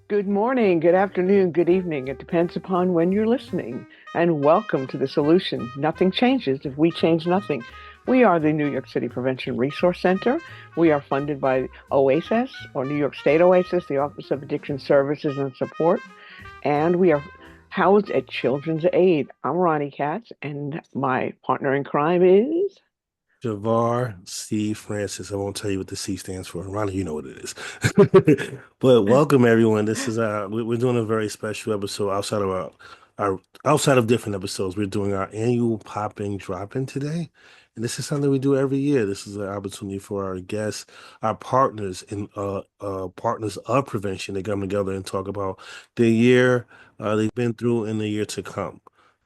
Good morning, good afternoon, good evening. It depends upon when you're listening. And welcome to The Solution. Nothing changes if we change nothing. We are the New York City Prevention Resource Center. We are funded by OASIS, or New York State OASIS, the Office of Addiction Services and Support. And we are housed at Children's Aid. I'm Ronnie Katz, and my partner in crime is. Javar C. Francis. I won't tell you what the C stands for. Ronnie, you know what it is. But welcome everyone. This is we're doing a very special episode outside of our outside of different episodes. We're doing our annual pop-in drop-in today. And this is something we do every year. This is an opportunity for our guests, our partners and partners of prevention to come together and talk about the year they've been through and the year to come.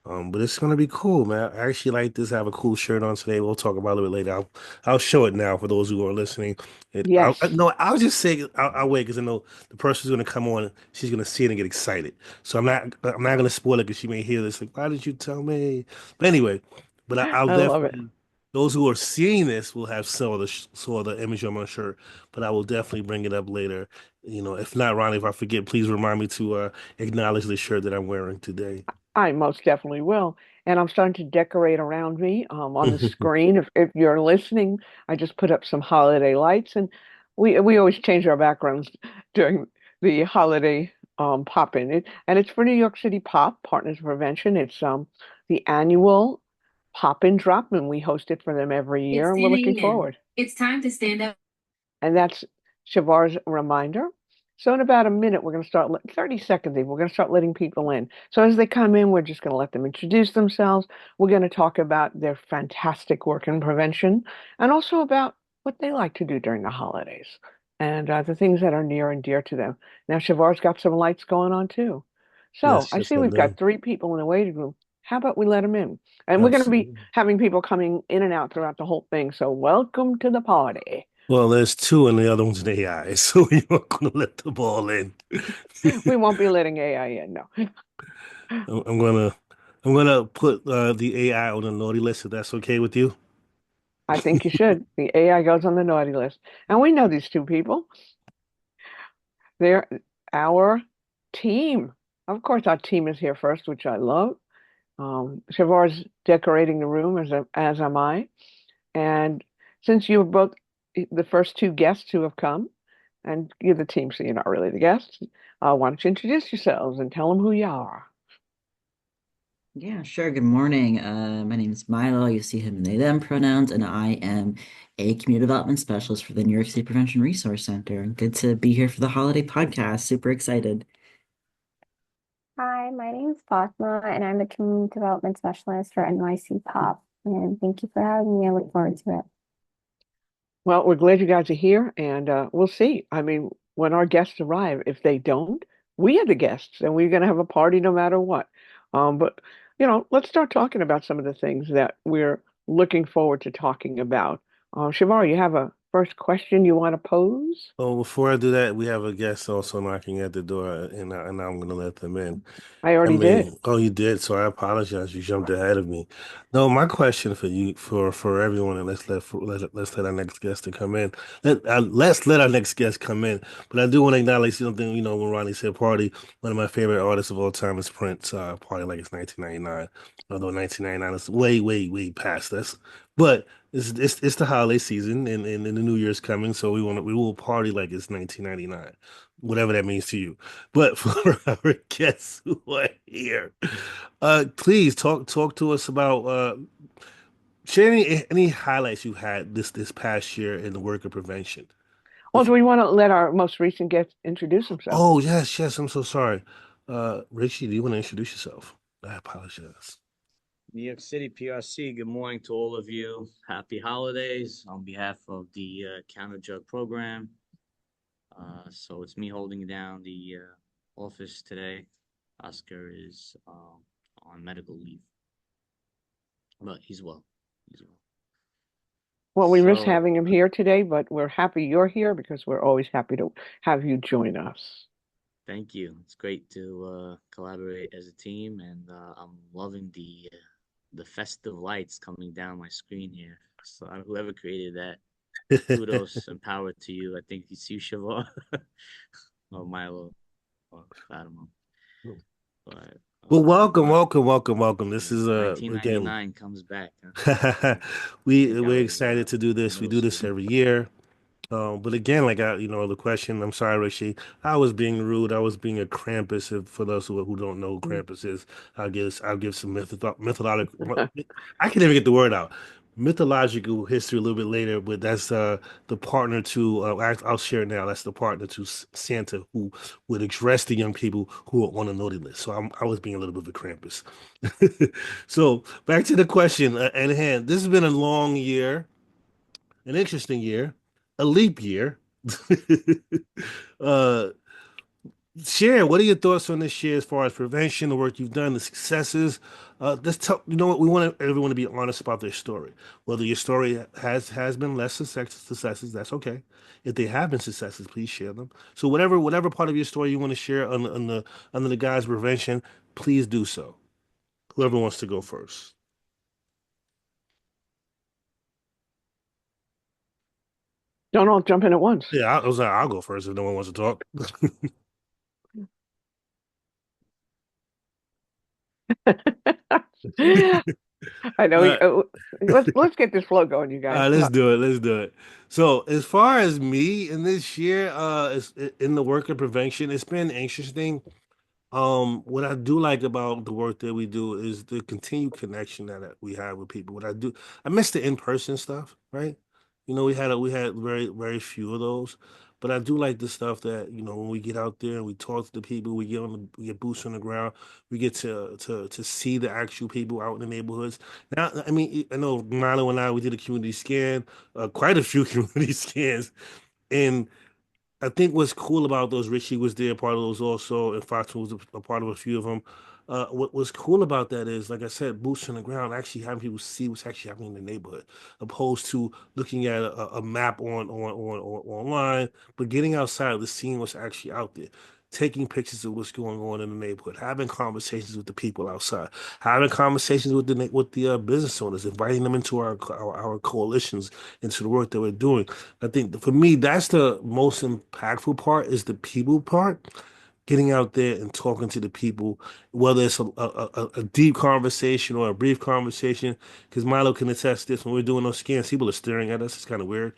But it's gonna be cool, man. I actually like this. I have a cool shirt on today. We'll talk about it a bit later. I'll show it now for those who are listening. Yes. No, I'll just say I'll wait because I know the person's gonna come on. She's gonna see it and get excited. So I'm not gonna spoil it because she may hear this like, why did you tell me? But anyway, I'll I love it. definitely those who are seeing this will have saw the image on my shirt. But I will definitely bring it up later. If not, Ronnie, if I forget, please remind me to acknowledge the shirt that I'm wearing today. I most definitely will. And I'm starting to decorate around me on the screen. If you're listening, I just put up some holiday lights, and we always change our backgrounds during the holiday pop-in. And it's for New York City Pop Partners of Prevention. It's the annual pop-in drop, and we host it for them every It's year, and we're 10 looking a.m. forward. It's time to stand up. And that's Shavar's reminder. So in about a minute, we're going to 30 seconds even, we're going to start letting people in. So as they come in, we're just going to let them introduce themselves. We're going to talk about their fantastic work in prevention and also about what they like to do during the holidays and the things that are near and dear to them. Now, Shavar's got some lights going on too. So Yes, I yes, see I we've got do. three people in the waiting room. How about we let them in? And we're going to be Absolutely. having people coming in and out throughout the whole thing. So welcome to the party. Well, there's two and the other one's an AI, so you're not gonna let the ball in. We won't be letting AI in, no. I'm gonna I'm gonna put the AI on the naughty list if that's okay with you. I think you should. The AI goes on the naughty list. And we know these two people. They're our team. Of course, our team is here first, which I love. Shavar's decorating the room as am I. And since you're both the first two guests who have come, and you're the team, so you're not really the guests, why don't you introduce yourselves and tell them who you are? Yeah, sure. Good morning. My name is Milo. You see him in they, them pronouns, and I am a community development specialist for the New York City Prevention Resource Center. Good to be here for the holiday podcast. Super excited. Hi, my name is Fatma, and I'm the Community Development Specialist for NYC Pop. And thank you for having me. I look forward to it. Well, we're glad you guys are here, and we'll see. I mean, when our guests arrive, if they don't, we are the guests, and we're going to have a party no matter what. But, let's start talking about some of the things that we're looking forward to talking about. Shavar, you have a first question you want to pose? Oh, before I do that, we have a guest also knocking at the door, and I'm gonna let them in. I I already did. mean, oh, you did, so I apologize. You jumped ahead of me. No, my question for you, for everyone, and let's let our next guest to come in. Let's let our next guest come in. But I do want to acknowledge something. When Ronnie said party, one of my favorite artists of all time is Prince. Party like it's 1999, although 1999 is way, way, way past us. But it's the holiday season, and the New Year's coming, so we will party like it's 1999, whatever that means to you. But for our guests who are here, please talk to us about share any highlights you had this past year in the work of prevention. Well, If do we want to let our most recent guest introduce himself? Oh, yes, yes, I'm so sorry. Richie, do you want to introduce yourself? I apologize. New York City PRC, good morning to all of you. Happy holidays on behalf of the counter drug program. So it's me holding down the office today. Oscar is on medical leave, but he's well. He's well. Well, we miss So having him here today, but we're happy you're here because we're always happy to have you join us. thank you. It's great to collaborate as a team, and I'm loving the festive lights coming down my screen here. So whoever created that, kudos and power to you. I think it's you, Shavar. Oh, Milo. or Fatima. But Well, welcome. This is again 1999 comes back. Huh? I think I we're was excited to do in this. We middle do this school. every year. But again, like the question. I'm sorry, Rishi. I was being rude. I was being a Krampus. If, for those who don't know who Krampus is, I'll give some methodological. I can't even get the word out. Mythological history a little bit later, but that's the partner to. I'll share it now. That's the partner to Santa, who would address the young people who are on the naughty list. So I was being a little bit of a Krampus. So back to the question at hand. This has been a long year, an interesting year, a leap year. uh, Sharon, what are your thoughts on this year as far as prevention, the work you've done, the successes? Let's tell, you know what, we want everyone to be honest about their story. Whether your story has been less successes, that's okay. If they have been successes, please share them. So whatever part of your story you want to share under the guise of prevention, please do so. Whoever wants to go first. Don't all jump in at once. Yeah, I'll go first if no one wants to talk. I know. Uh, Let's get this flow going, you guys. Come Let's on. do it. Let's do it. So, as far as me in this year, in the work of prevention, it's been interesting. What I do like about the work that we do is the continued connection that we have with people. I miss the in-person stuff, right? We had very few of those, but I do like the stuff that, when we get out there and we talk to the people, we get boots on the ground, we get to see the actual people out in the neighborhoods. Now, I mean, I know Milo and I, we did a community scan, quite a few community scans, and I think what's cool about those, Richie was there, part of those also, and Fatima was a part of a few of them. What was cool about that is, like I said, boots on the ground, actually having people see what's actually happening in the neighborhood, opposed to looking at a map online, but getting outside of seeing what's actually out there, taking pictures of what's going on in the neighborhood, having conversations with the people outside, having conversations with the business owners, inviting them into our coalitions, into the work that we're doing. I think for me, that's the most impactful part is the people part. Getting out there and talking to the people, whether it's a deep conversation or a brief conversation, because Milo can attest this when we're doing those scans, people are staring at us. It's kind of weird.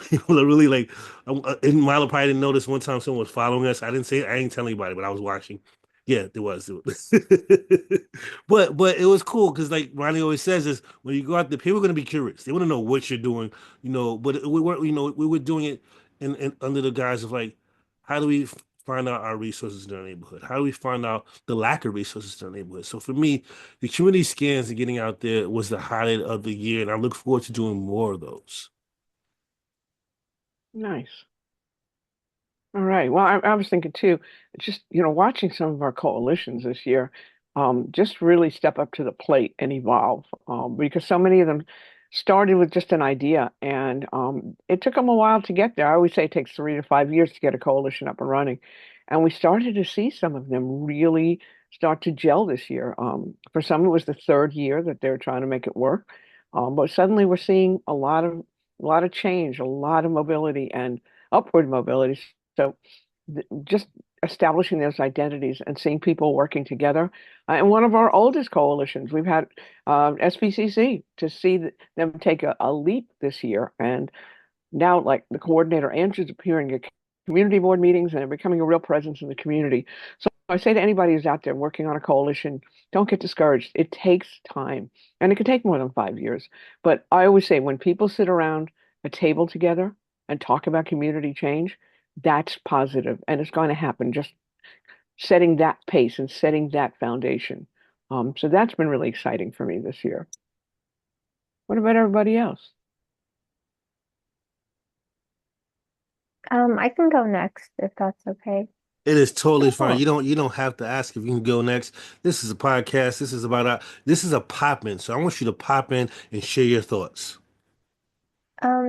People are really like, and Milo probably didn't notice one time someone was following us. I ain't telling anybody, but I was watching. Yeah, there was. But it was cool because like Ronnie always says is when you go out there, people are gonna be curious. They want to know what you're doing, But we were doing it in under the guise of like, how do we find out our resources in our neighborhood? How do we find out the lack of resources in our neighborhood? So for me, the community scans and getting out there was the highlight of the year, and I look forward to doing more of those. Nice. All right. Well, I was thinking too, just, watching some of our coalitions this year, just really step up to the plate and evolve, because so many of them started with just an idea and it took them a while to get there. I always say it takes 3 to 5 years to get a coalition up and running. And we started to see some of them really start to gel this year. For some, it was the third year that they're trying to make it work. But suddenly we're seeing a lot of change, a lot of mobility and upward mobility. So just establishing those identities and seeing people working together. And one of our oldest coalitions, we've had SPCC to see them take a leap this year. And now, like the coordinator, Andrew's appearing at community board meetings and becoming a real presence in the community. So I say to anybody who's out there working on a coalition, don't get discouraged. It takes time and it could take more than 5 years. But I always say when people sit around a table together and talk about community change, that's positive and it's going to happen. Just setting that pace and setting that foundation. So that's been really exciting for me this year. What about everybody else? I can go next if that's okay. It is totally fine. Sure. You don't have to ask if you can go next. This is a podcast. This is a pop in. So I want you to pop in and share your thoughts.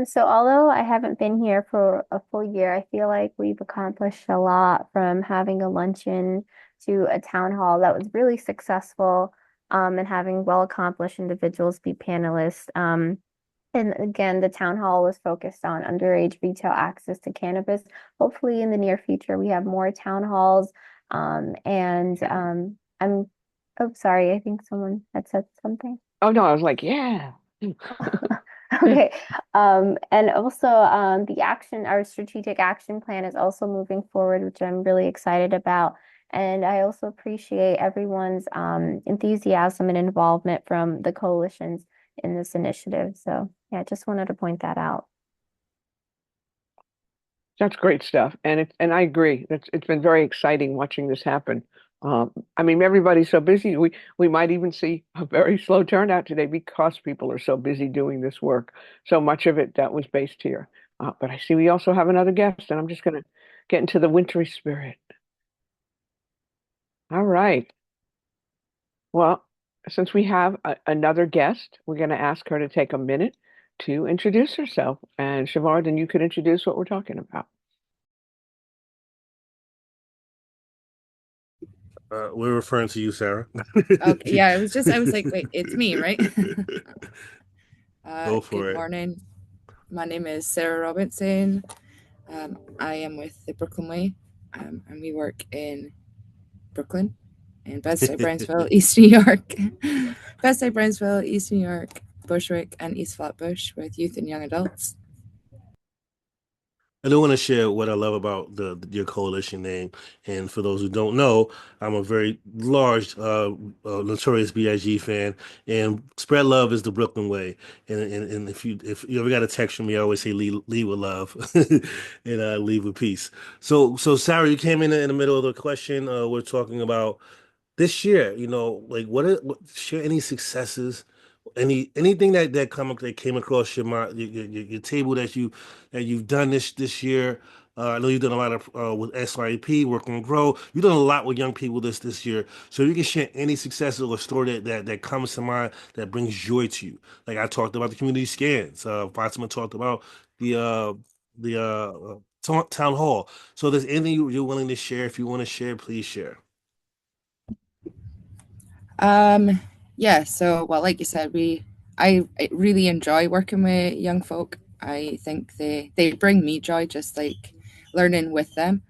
So although I haven't been here for a full year, I feel like we've accomplished a lot from having a luncheon to a town hall that was really successful, and having well accomplished individuals be panelists. And again, the town hall was focused on underage retail access to cannabis. Hopefully, in the near future, we have more town halls. I'm, oh, sorry, I think someone had said something. Oh no, I was like, yeah. Okay. And also, our strategic action plan is also moving forward, which I'm really excited about. And I also appreciate everyone's enthusiasm and involvement from the coalitions in this initiative. So, yeah, just wanted to point that out. That's great stuff. And I agree. It's been very exciting watching this happen. I mean, everybody's so busy. We might even see a very slow turnout today because people are so busy doing this work. So much of it that was based here. But I see we also have another guest, and I'm just gonna get into the wintry spirit. All right. Well, since we have another guest, we're going to ask her to take a minute to introduce herself. And Siobhan, then you could introduce what we're talking about. We're referring to you, Sarah. Okay, yeah, I was like, wait, it's me, right? Go for Good it. morning. My name is Sarah Robinson. I am with the Brooklyn Way, and we work in Brooklyn, in Bed-Stuy, Brownsville, East New York, Bed-Stuy, Brownsville, East New York, Bushwick, and East Flatbush with youth and young adults. I do want to share what I love about your coalition name. And for those who don't know, I'm a very large Notorious B.I.G. fan, and Spread Love is the Brooklyn way. And if you ever got a text from me, I always say lead with love and leave with peace. So Sarah, you came in the middle of the question. We're talking about this year, like share any successes, anything that came across your table that you've done this year. I know you've done a lot of with SREP, Work and Grow. You've done a lot with young people this year. So you can share any successes or story that comes to mind that brings joy to you. Like I talked about the community scans. Fatima talked about the town hall. So there's anything you're willing to share. If you want to share, please share. Yeah, so well, like you said, I really enjoy working with young folk. I think they bring me joy, just like learning with them.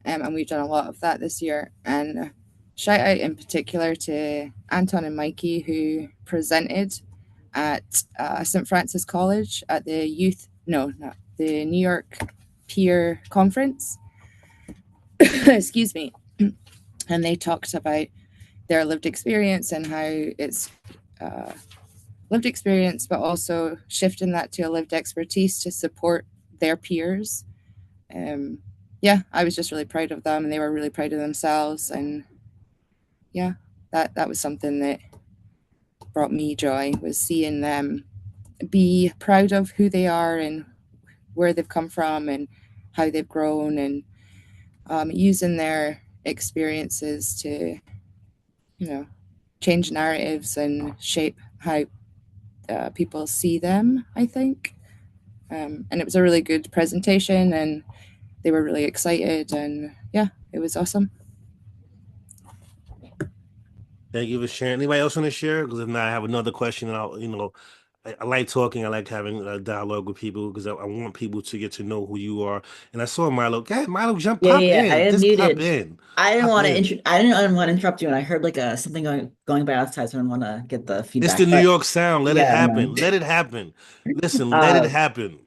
And we've done a lot of that this year. And shout out in particular to Anton and Mikey, who presented at St. Francis College at the the New York Peer Conference. Excuse me. And they talked about their lived experience and how it's lived experience, but also shifting that to a lived expertise to support their peers. Yeah, I was just really proud of them, and they were really proud of themselves. And yeah, that was something that brought me joy, was seeing them be proud of who they are and where they've come from and how they've grown, and using their experiences to, change narratives and shape how people see them, I think. And it was a really good presentation, and they were really excited, and yeah, it was awesome. Thank you for sharing. Anybody else want to share? Because if not, I have another question. And I like talking. I like having a dialogue with people because I want people to get to know who you are. And I saw Milo. Go ahead, Milo, Yeah, pop yeah, I in. am Just pop muted. in. I didn't Pop want to in. I didn't want to interrupt you, and I heard like something going by outside, so I didn't want to get the It's the feedback. New But York sound. Let it yeah, no. happen. Let it happen. Listen, let it Uh, happen.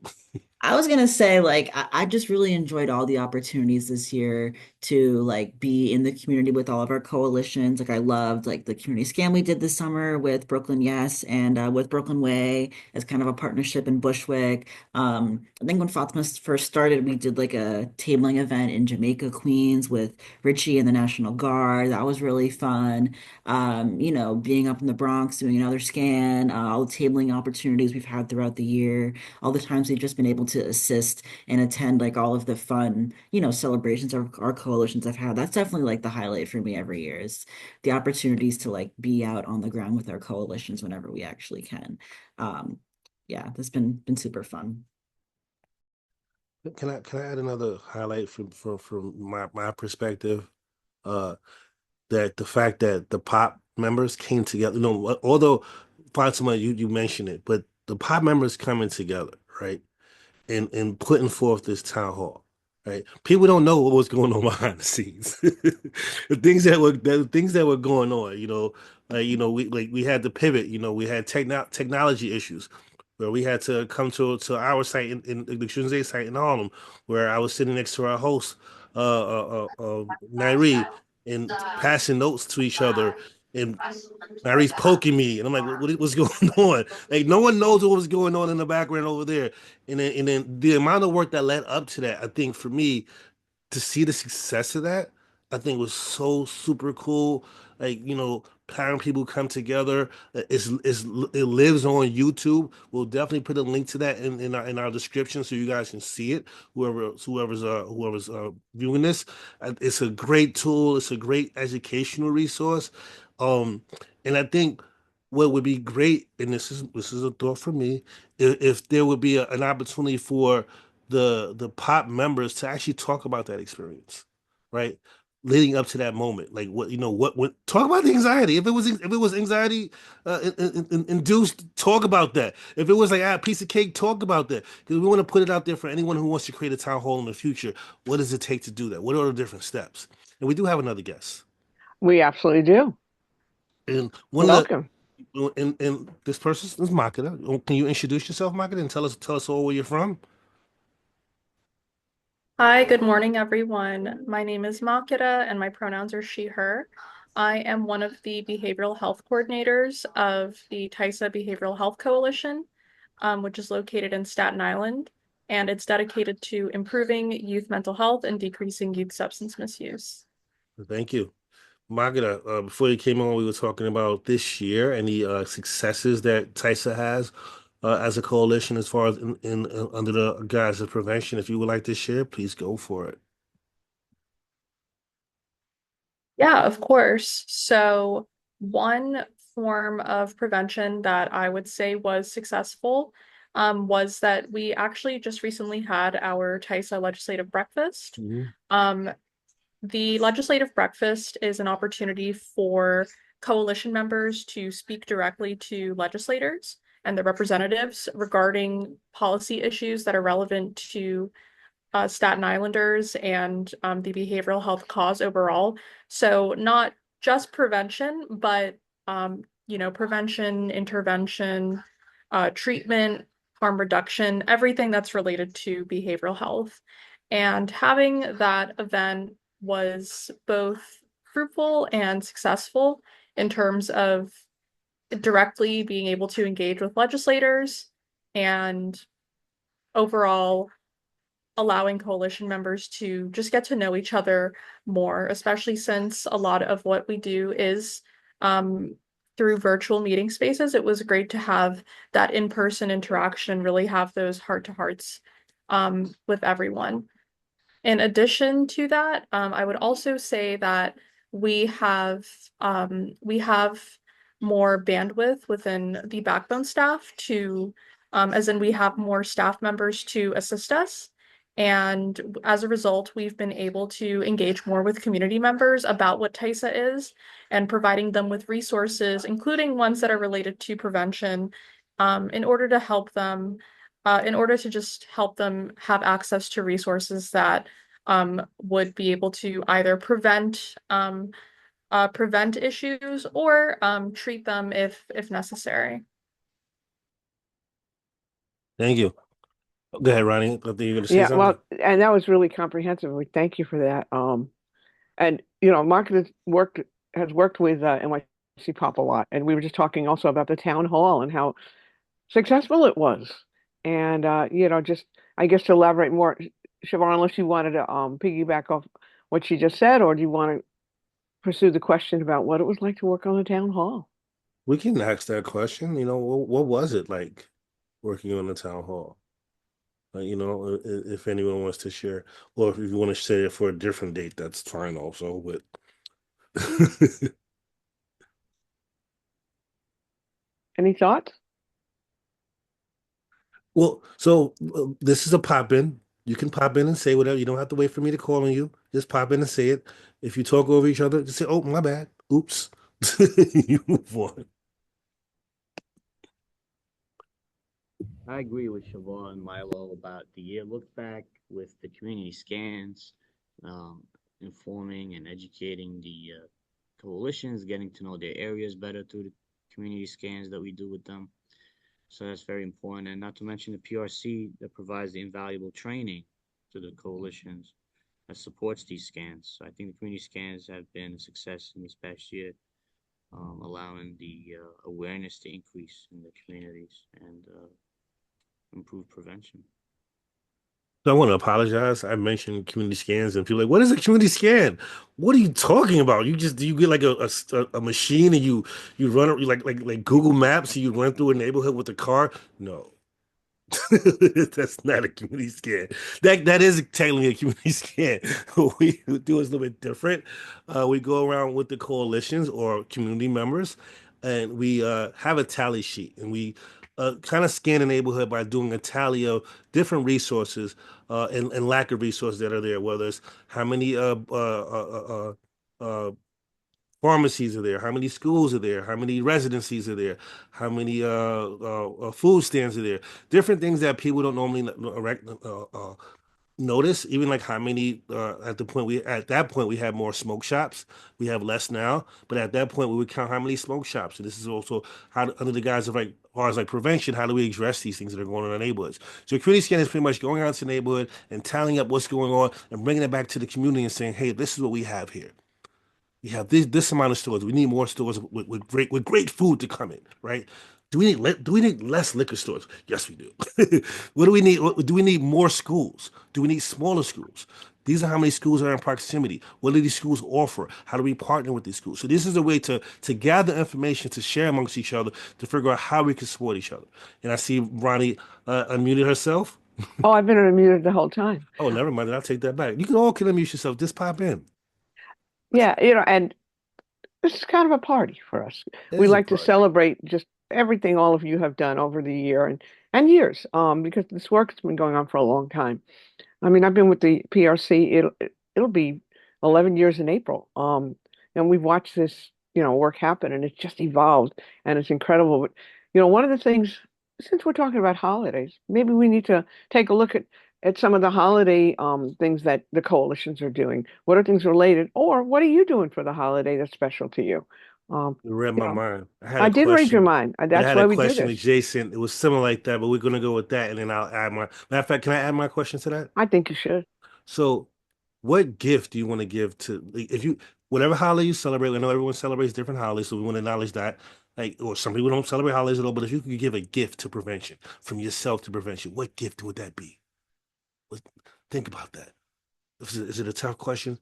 I was gonna say, like, I just really enjoyed all the opportunities this year to like be in the community with all of our coalitions. Like, I loved like the community scan we did this summer with Brooklyn Yes and with Brooklyn Way as kind of a partnership in Bushwick. I think when Fatima first started, we did like a tabling event in Jamaica, Queens with Richie and the National Guard. That was really fun. Being up in the Bronx doing another scan, all the tabling opportunities we've had throughout the year, all the times we've just been able to assist and attend like all of the fun, celebrations our coalitions have had. That's definitely like the highlight for me every year is the opportunities to like be out on the ground with our coalitions whenever we actually can. Um, yeah, that's been super fun. Can I add another highlight from my perspective? Uh, that the fact that the pop members came together. Although Fatima, you mentioned it, but the pod members coming together, right? And putting forth this town hall, right? People don't know what was going on behind the scenes. The things that were going on, we had to pivot, we had technology issues where we had to come to our site in the Shunzay site in Harlem, where I was sitting next to our host, Nairi, and passing notes to each other, and Nairi's poking me, and I'm like, what's going on? Like, no one knows what was going on in the background over there. And then the amount of work that led up to that, I think for me, to see the success of that, I think was so super cool. Like, having people come together. It lives on YouTube. We'll definitely put a link to that in our description so you guys can see it. Whoever's viewing this, it's a great tool. It's a great educational resource. Um, and I think what would be great, and this is a thought for me, if there would be an opportunity for the pop members to actually talk about that experience, right? Leading up to that moment, like what talk about the anxiety. If it was anxiety induced, talk about that. If it was like a piece of cake, talk about that, because we want to put it out there for anyone who wants to create a town hall in the future. What does it take to do that? What are the different steps? And we do have another guest, We absolutely do. and one of Welcome. and this person is Makeda. Can you introduce yourself, Makeda, and tell us all where you're from? Hi, good morning, everyone. My name is Makeda and my pronouns are she, her. I am one of the behavioral health coordinators of the TISA Behavioral Health Coalition, which is located in Staten Island, and it's dedicated to improving youth mental health and decreasing youth substance misuse. Thank you. Magda, before you came on, we were talking about this year and the successes that TISA has as a coalition as far as under the guise of prevention. If you would like to share, please go for it. Yeah, of course. So one form of prevention that I would say was successful was that we actually just recently had our TISA legislative breakfast. Um, the legislative breakfast is an opportunity for coalition members to speak directly to legislators and their representatives regarding policy issues that are relevant to Staten Islanders and the behavioral health cause overall. So not just prevention, but prevention, intervention, treatment, harm reduction, everything that's related to behavioral health. And having that event was both fruitful and successful in terms of directly being able to engage with legislators and overall allowing coalition members to just get to know each other more, especially since a lot of what we do is through virtual meeting spaces. It was great to have that in-person interaction, really have those heart-to-hearts with everyone. In addition to that, I would also say that we have more bandwidth within the backbone staff to, as in we have more staff members to assist us. And as a result, we've been able to engage more with community members about what TISA is and providing them with resources, including ones that are related to prevention, in order to help them, in order to just help them have access to resources that would be able to either prevent issues or treat them if necessary. Thank you. Go ahead, Ronnie. I think you're going to say Yeah, something. well, and that was really comprehensive. We thank you for that. And Mark has worked with NYC Pop a lot, and we were just talking also about the town hall and how successful it was. And just I guess to elaborate more, Siobhan, unless you wanted to piggyback off what she just said, or do you want to pursue the question about what it was like to work on the town hall? We can ask that question. What was it like working on the town hall? If anyone wants to share, or if you want to share it for a different date, that's fine also. But Any thoughts? well, so this is a pop in. You can pop in and say whatever. You don't have to wait for me to call on you. Just pop in and say it. If you talk over each other, just say, "Oh, my bad. Oops." You move on. I agree with Siobhan and Milo about the year look back with the community scans, um, informing and educating the coalitions, getting to know their areas better through the community scans that we do with them. So that's very important. And not to mention the PRC that provides the invaluable training to the coalitions that supports these scans. So I think the community scans have been a success in this past year, allowing the awareness to increase in the communities and improve prevention. So I want to apologize. I mentioned community scans, and people are like, "What is a community scan? What are you talking about? You just do you get like a machine and you run it like Google Maps and you run through a neighborhood with a car? No, that's not a community scan. That is technically a community scan. What we do is a little bit different. We go around with the coalitions or community members, and we have a tally sheet, and we kind of scan the neighborhood by doing a tally of different resources and lack of resources that are there. Whether it's how many pharmacies are there, how many schools are there, how many residencies are there, how many food stands are there, different things that people don't normally notice. Even like how many at that point we had more smoke shops. We have less now, but at that point we would count how many smoke shops. So this is also how under the guise of like as far as like prevention, how do we address these things that are going on in our neighborhoods? So community scan is pretty much going out to the neighborhood and tallying up what's going on and bringing it back to the community and saying, hey, this is what we have here. We have this amount of stores. We need more stores with great food to come in, right? Do we need less liquor stores? Yes, we do. What do we need? Do we need more schools? Do we need smaller schools? These are how many schools are in proximity. What do these schools offer? How do we partner with these schools? So this is a way to gather information to share amongst each other to figure out how we can support each other. And I see Ronnie unmuted herself. Oh, I've been unmuted the whole time. Oh, never mind. I'll take that back. You can all unmute yourself. Just pop in. Yeah, and this is kind of a party for us. It We is a like to party. celebrate just everything all of you have done over the year and years, because this work has been going on for a long time. I mean, I've been with the PRC. It'll be 11 years in April. And we've watched this, work happen, and it's just evolved, and it's incredible. But one of the things, since we're talking about holidays, maybe we need to take a look at some of the holiday things that the coalitions are doing. What are things related, or what are you doing for the holiday that's special to you? You read You my know, mind. I had I a did read your question, mind. but I That's had why a we do question this. adjacent. It was similar like that, but we're gonna go with that, and then I'll add my. Matter of fact, can I add my question to that? I think you should. So, what gift do you want to give to like, if you whatever holiday you celebrate? I know everyone celebrates different holidays, so we want to acknowledge that. Like, or some people don't celebrate holidays at all. But if you could give a gift to prevention, from yourself to prevention, what gift would that be? What, think about that. Is it a tough question?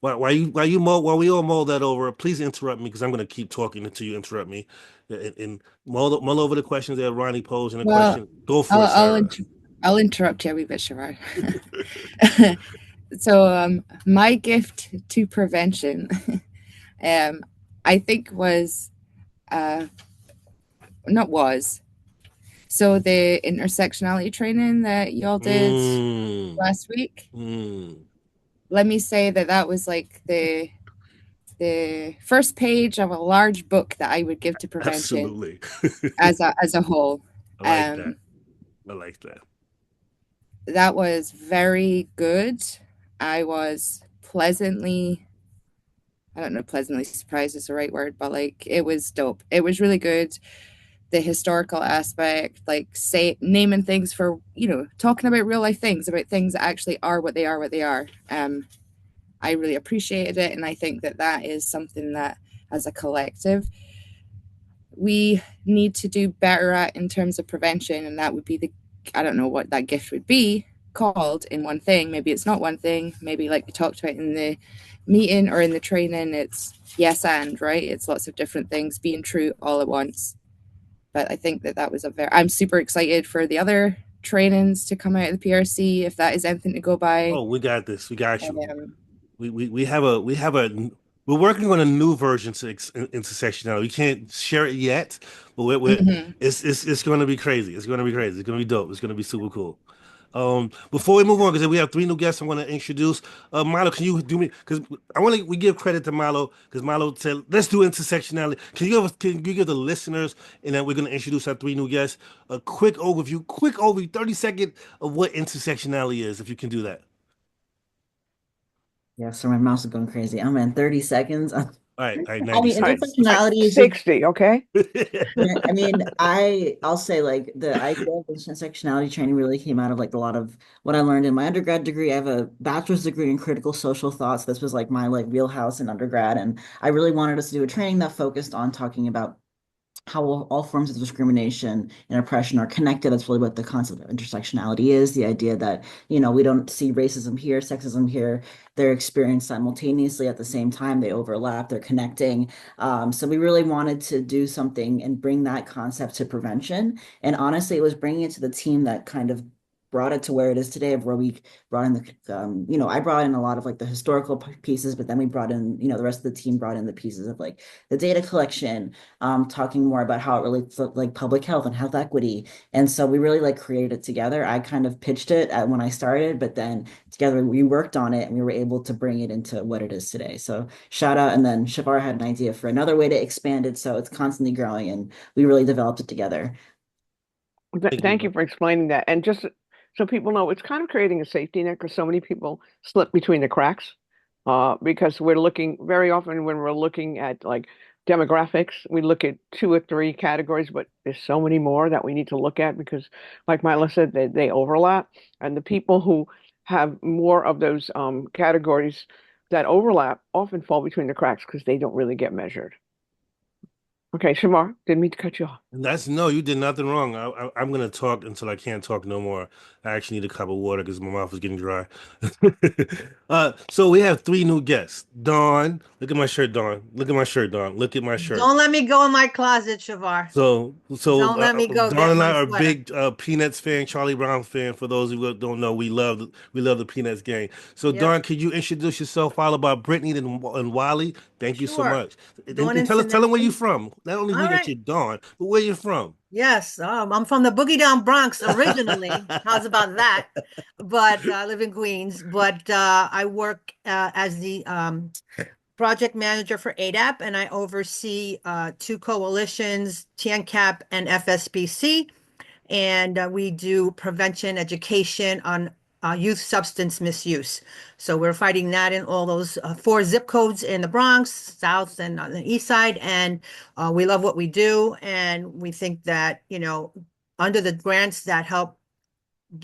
While we all mull that over, please interrupt me because I'm going to keep talking until you interrupt me, and mull over the questions that Ronnie posed and the Well, question. Go for I'll it, I'll, Sarah. I'll interrupt you a wee bit, Siobhan. So, my gift to prevention, I think was, uh, not was. So the intersectionality training that y'all did Mm, last week, mm, let me say that was like the first page of a large book that I would give to prevention absolutely. as a whole. I like that. I like that. That was very good. I was pleasantly, I don't know if pleasantly surprised is the right word, but like it was dope. It was really good. The historical aspect, like say naming things for, talking about real life things, about things that actually are what they are. I really appreciated it, and I think that is something that as a collective we need to do better at in terms of prevention, and that would be I don't know what that gift would be called in one thing. Maybe it's not one thing. Maybe like we talked about in the meeting or in the training, it's yes and, right? It's lots of different things being true all at once. But I think that was I'm super excited for the other trainings to come out of the PRC, if that is anything to go by. Oh, we got this. We got you. Um, We have a we're working on a new version to intersectionality. We can't share it yet, but mhm. it's going to be crazy. It's going to be crazy. It's going to be dope. It's going to be super cool. Before we move on, because we have three new guests, I'm going to introduce. Milo, can you do me? Because we give credit to Milo because Milo said let's do intersectionality. Can you give the listeners, and then we're going to introduce our three new guests, a quick overview, 30-second of what intersectionality is, if you can do that. Yeah, so my mouse is going crazy. I'm in 30 seconds. All right, I 90 mean, seconds. intersectionality is just 60, okay? I mean, I'll say like the idea of intersectionality training really came out of like a lot of what I learned in my undergrad degree. I have a bachelor's degree in critical social thoughts. This was like my like wheelhouse in undergrad, and I really wanted us to do a training that focused on talking about how all forms of discrimination and oppression are connected. That's really what the concept of intersectionality is, the idea that, we don't see racism here, sexism here. They're experienced simultaneously at the same time. They overlap, they're connecting. So we really wanted to do something and bring that concept to prevention. And honestly, it was bringing it to the team that kind of brought it to where it is today, of where we brought in I brought in a lot of like the historical pieces, but then we brought in, the rest of the team brought in the pieces of like the data collection, talking more about how it relates to like public health and health equity. And so we really like created it together. I kind of pitched it when I started, but then together we worked on it and we were able to bring it into what it is today. So shout out. And then Shavar had an idea for another way to expand it. So it's constantly growing and we really developed it together. Thank you for explaining that. And just so people know, it's kind of creating a safety net because so many people slip between the cracks. Because we're looking very often when we're looking at like demographics, we look at 2 or 3 categories, but there's so many more that we need to look at because, like Milo said, they overlap. And the people who have more of those categories that overlap often fall between the cracks because they don't really get measured. Okay, Shamar, didn't mean to cut you off. No, you did nothing wrong. I'm gonna talk until I can't talk no more. I actually need a cup of water because my mouth is getting dry. So we have 3 new guests. Dawn, look at my shirt, Dawn. Look at my shirt, Dawn. Look at my shirt. Don't let me go in my closet, Shavar. So Don't let me go Dawn get and I my are sweater. big Peanuts fan, Charlie Brown fan. For those who don't know, we love the Peanuts gang. So Yep. Dawn, could you introduce yourself, followed by Brittany and Wally? Thank you so Sure. much. Dawn And tell them where Incident- you're from. Not only All that right. you're Dawn, but where you're from. Yes, I'm from the Boogie Down Bronx originally. How's about that? But I live in Queens. But I work as the project manager for ADAP, and I oversee 2 coalitions, TNCAP and FSBC. And we do prevention education on youth substance misuse. So we're fighting that in all those 4 zip codes in the Bronx, South and on the East Side. And we love what we do. And we think that, under the grants that help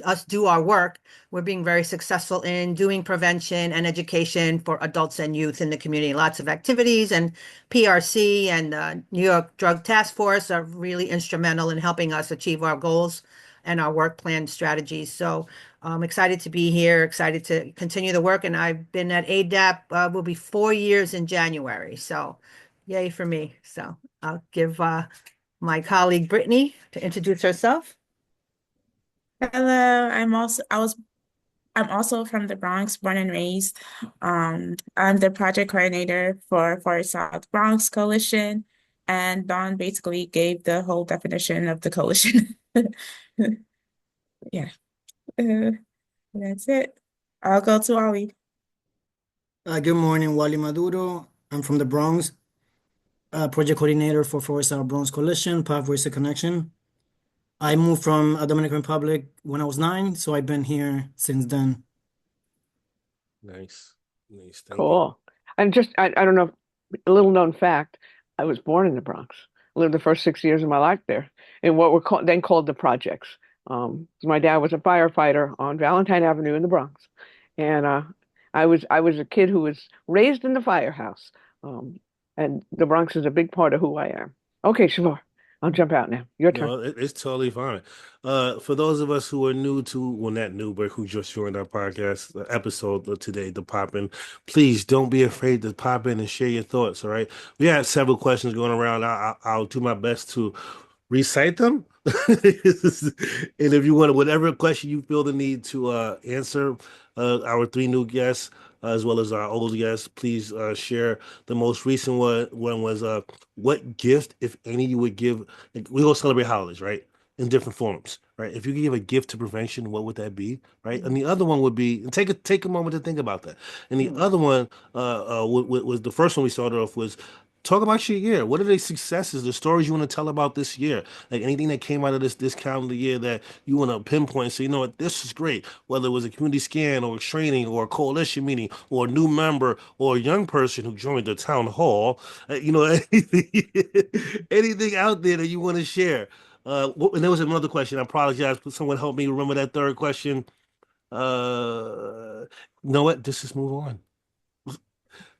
us do our work, we're being very successful in doing prevention and education for adults and youth in the community. Lots of activities, and PRC and New York Drug Task Force are really instrumental in helping us achieve our goals and our work plan strategies. So I'm excited to be here, excited to continue the work. And I've been at ADAP, will be 4 years in January. So yay for me. So I'll give my colleague Brittany to introduce herself. Hello, I'm also from the Bronx, born and raised. I'm the project coordinator for Forest South Bronx Coalition, and Dawn basically gave the whole definition of the coalition. Yeah, that's it. I'll go to Ollie. Good morning, Wally Maduro. I'm from the Bronx, project coordinator for Forest South Bronx Coalition, Pathways to Connection. I moved from Dominican Republic when I was 9, so I've been here since then. Nice. Thank you. Cool. And just, I don't know, a little known fact, I was born in the Bronx. Lived the first 6 years of my life there in what were then called the projects. My dad was a firefighter on Valentine Avenue in the Bronx. And I was a kid who was raised in the firehouse. And the Bronx is a big part of who I am. Okay, Shavar, I'll jump out now. Your turn. No, it's totally fine. For those of us who are new to, well, not new, but who just joined our podcast episode of today, the Pop In, please don't be afraid to pop in and share your thoughts. All right, we had several questions going around. I'll do my best to recite them. And if you want whatever question you feel the need to answer, our 3 new guests as well as our old guests, please share. The most recent one was what gift, if any, you would give. We go celebrate holidays, right? In different forms. right? If you could give a gift to prevention, what would that be, right? And the other one would be, and take a moment to think about that. And the other one, was the first one we started off was talk about your year. What are the successes, the stories you want to tell about this year? Like anything that came out of this calendar year that you want to pinpoint and say, you know what, this is great. Whether it was a community scan or a training or a coalition meeting or a new member or a young person who joined the town hall, anything, anything out there that you want to share. And there was another question. I apologize. Someone help me remember that third question. You know what? Just move on.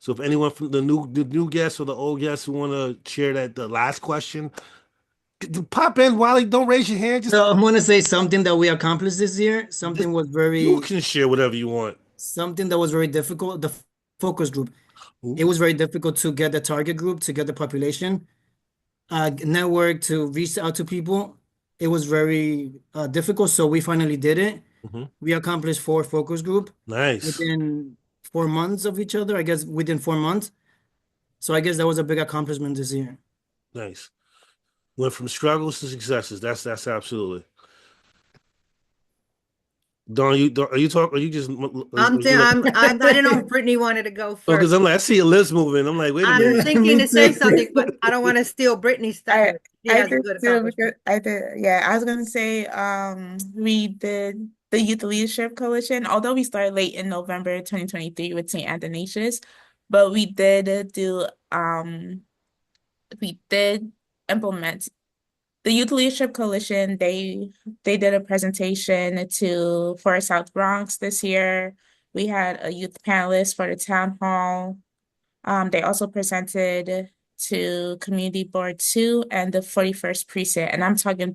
So if anyone from the new guests or the old guests who want to share the last question, pop in, Wally. Don't raise your hand. Just So I'm gonna say something that we accomplished this year. Something was you can share whatever you want. something that was very difficult. The focus group. It Ooh, was very difficult to get the target group, to get the population, network, to reach out to people. It was very difficult. So we finally did it. mhm. We accomplished 4 focus group Nice. within 4 months of each other. I guess within 4 months. So I guess that was a big accomplishment this year. Nice. Went from struggles to successes. That's absolutely. Don, are you talking? Are you just? I didn't know if Brittany wanted to go Because first. I'm like, I see your lips moving. I'm like, wait a I'm minute. thinking Me to say too. something, but I don't want to steal Brittany's thunder. She I has a did good too, accomplishment. because I did, yeah, I was gonna say, we did the Youth Leadership Coalition, although we started late in November 2023 with St. Athanasius, but we did implement the Youth Leadership Coalition. They did a presentation for South Bronx this year. We had a youth panelist for the town hall. They also presented to Community Board 2 and the 41st Precinct, and I'm talking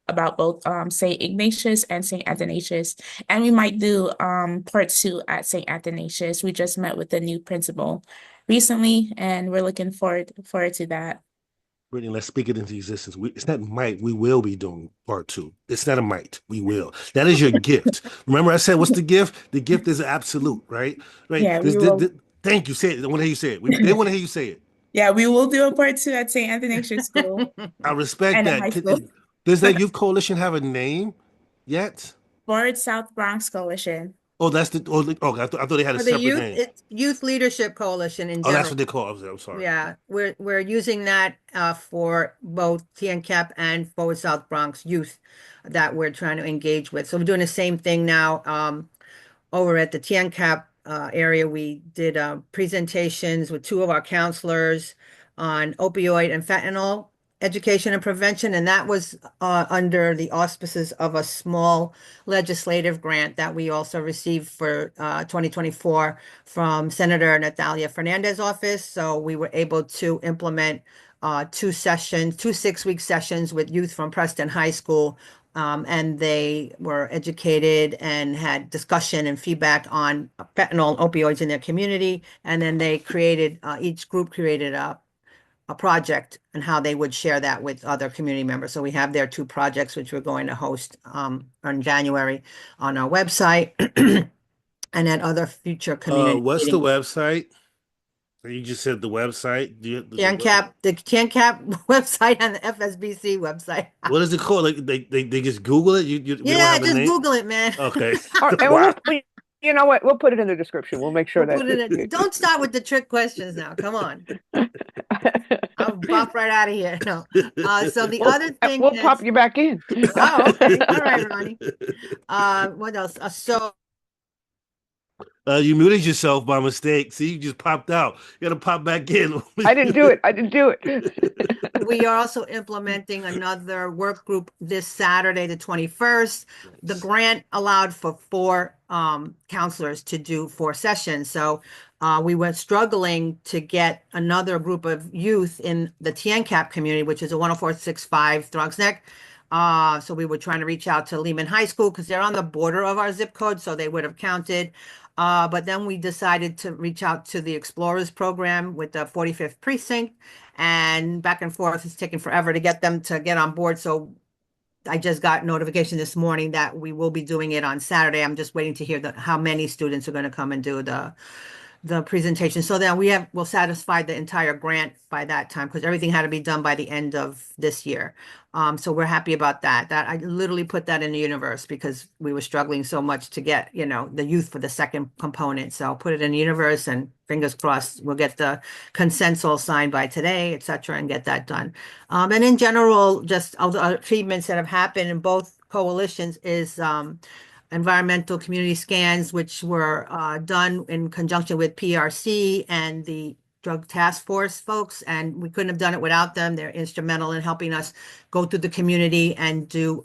about both St. Ignatius and St. Athanasius. And we might do part 2 at St. Athanasius. We just met with the new principal recently, and we're looking forward to that. Brittany, let's speak it into existence. It's not might. We will be doing part 2. It's not a might. We will. That is your gift. Remember, I said, what's the gift? The gift is absolute, right? Right. Yeah, we will. Thank you. Say it. I want to hear you say it. They want to hear you say it. Yeah, we will do a part 2 at St. Athanasius School I respect and that. high school. Does that youth coalition have a name yet? Board South Bronx Coalition. Oh, that's the. Oh, I thought they had a For the separate name. It's Youth Leadership Coalition in Oh, that's general. what they call it. I'm sorry. Yeah, we're using that for both TNCAP and Forward South Bronx youth that we're trying to engage with. So we're doing the same thing now. Over at the TNCAP area, we did presentations with 2 of our counselors on opioid and fentanyl education and prevention, and that was under the auspices of a small legislative grant that we also received for 2024 from Senator Natalia Fernandez's office. So we were able to implement 2 6-week sessions with youth from Preston High School, and they were educated and had discussion and feedback on fentanyl and opioids in their community. And then they created, each group created a project and how they would share that with other community members. So we have their 2 projects, which we're going to host in January on our website and at other future community What's the meetings. website? You just said the website. The TNCAP website and the FSBC website. What is it called? Like they just Google it. We don't Yeah, have a just name? Google it, man. Okay. All right, and Wow. you know what? We'll put it in the description. We'll make sure We'll that put it in. Don't start with the trick questions now. Come on. I'll pop right out of here. No. So the other thing we'll is, pop you back in. oh, okay. All right, Ronnie. What else? So You muted yourself by mistake. See, you just popped out. You gotta pop back in. I didn't do it. we are also implementing another work group this Saturday, the 21st. The grant allowed for 4 counselors to do 4 sessions. So we were struggling to get another group of youth in the TNCAP community, which is a 10465 Throgs Neck. So we were trying to reach out to Lehman High School because they're on the border of our zip code, so they would have counted. But then we decided to reach out to the Explorers program with the 45th Precinct, and back and forth. It's taking forever to get them to get on board. So I just got notification this morning that we will be doing it on Saturday. I'm just waiting to hear how many students are going to come and do the presentation. So then we'll satisfy the entire grant by that time because everything had to be done by the end of this year. So we're happy about that. That I literally put that in the universe because we were struggling so much to get, the youth for the second component. So I'll put it in the universe and fingers crossed we'll get the consents all signed by today, et cetera, and get that done. And in general, just other achievements that have happened in both coalitions is environmental community scans, which were done in conjunction with PRC and the Drug Task Force folks, and we couldn't have done it without them. They're instrumental in helping us go through the community and do